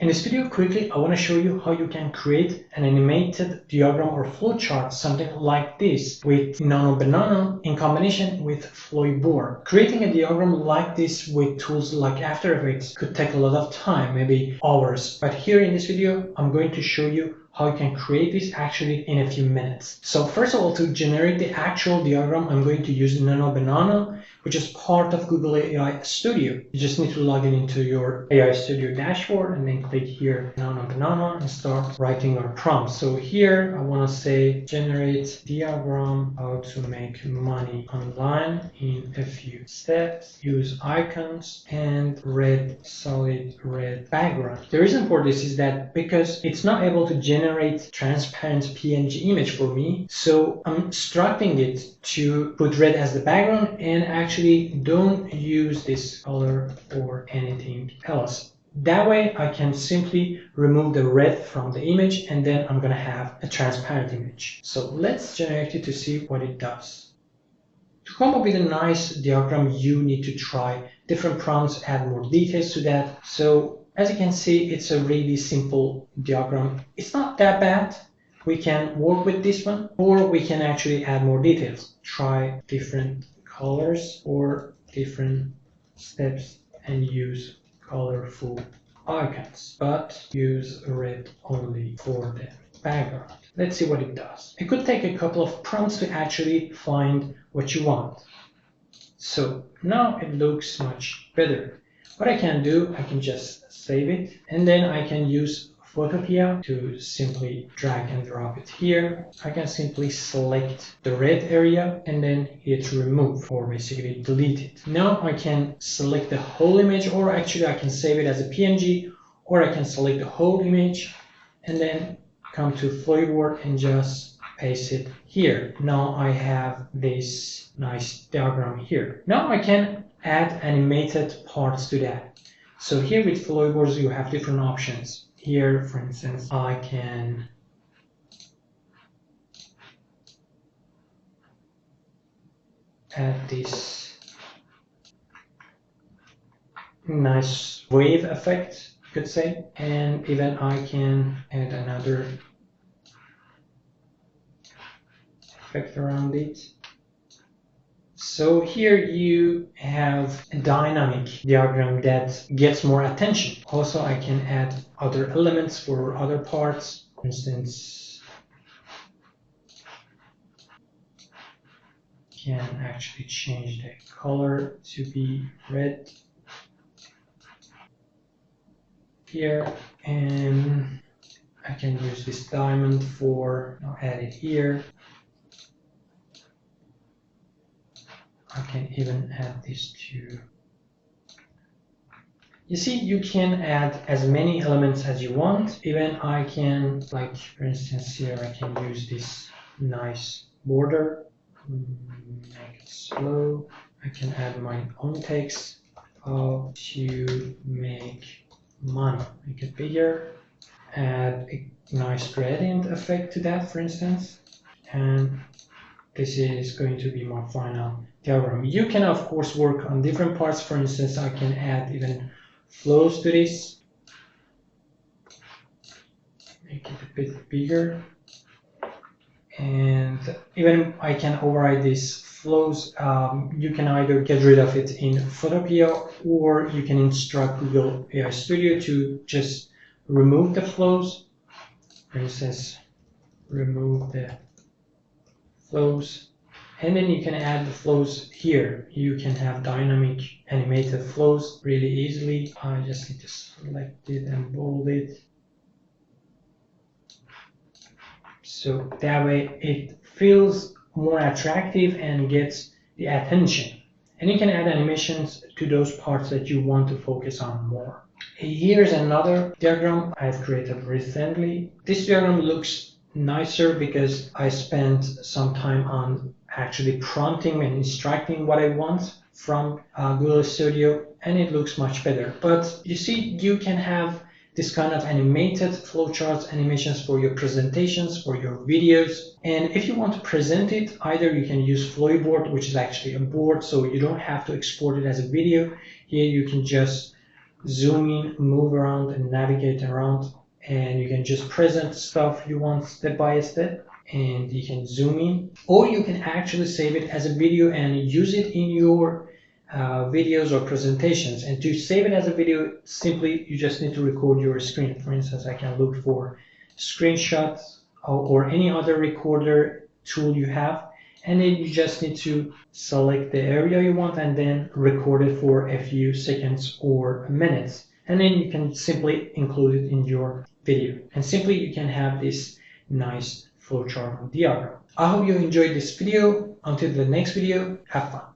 In this video, quickly, I want to show you how you can create an animated diagram or flowchart, something like this, with Nano in combination with flowyBoard. Creating a diagram like this with tools like After Effects could take a lot of time, maybe hours. But here in this video, I'm going to show you how you can create this actually in a few minutes. So first of all, to generate the actual diagram, I'm going to use Nano, which is part of Google AI Studio. You just need to log in into your AI Studio dashboard and then click here Nano and start writing our prompt. So here I want to say generate diagram how to make money online in a few steps. Use icons and solid red background. The reason for this is that because it's not able to generate transparent PNG image for me, so I'm instructing it to put red as the background and actually don't use this color or anything else. That way I can simply remove the red from the image and then I'm gonna have a transparent image. So let's generate it to see what it does. To come up with a nice diagram, you need to try different prompts, add more details to that. So as you can see, it's a really simple diagram. It's not that bad. We can work with this one, or we can actually add more details. Try different colors or different steps and use colorful icons, but use red only for the background. Let's see what it does. It could take a couple of prompts to actually find what you want. So now it looks much better. What I can do, I can just save it, and then I can use Photopea to simply drag and drop it here. I can simply select the red area and then hit remove, or basically delete it. Now I can select the whole image, or actually I can save it as a PNG, or I can select the whole image and then come to flowyBoard and just paste it here. Now I have this nice diagram here. Now I can add animated parts to that. So here with flowyBoards you have different options. Here, for instance, I can add this nice wave effect, you could say, and even I can add another effect around it. So here you have a dynamic diagram that gets more attention. Also, I can add other elements for other parts. For instance, can actually change the color to be red here, and I can use this diamond I'll add it here. I can even add this too. You see, you can add as many elements as you want. Even I can, like for instance here, I can use this nice border, make it slow. I can add my own text, how to make money, make it bigger, add a nice gradient effect to that, for instance, and this is going to be my final diagram. You can of course work on different parts. For instance, I can add even flows to this, make it a bit bigger, and even I can override these flows. You can either get rid of it in Photopea, or you can instruct Google AI Studio to just remove the flows. For instance, remove the flows, and then you can add the flows here. You can have dynamic animated flows really easily. I just need to select it and bold it, so that way it feels more attractive and gets the attention. And you can add animations to those parts that you want to focus on more. Here's another diagram I've created recently. This diagram looks nicer because I spent some time on actually prompting and instructing what I want from Google Studio, and it looks much better. But you see, you can have this kind of animated flowcharts, animations for your presentations, for your videos. And if you want to present it, either you can use flowyBoard, which is actually a board, so you don't have to export it as a video. Here you can just zoom in, move around, and navigate around. And you can just present stuff you want step by step, and you can zoom in, or you can actually save it as a video and use it in your videos or presentations. And to save it as a video, simply you just need to record your screen. For instance, I can look for screenshots or any other recorder tool you have, and then you just need to select the area you want and then record it for a few seconds or minutes, and then you can simply include it in your video, and simply you can have this nice flowchart diagram. I hope you enjoyed this video. Until the next video, have fun.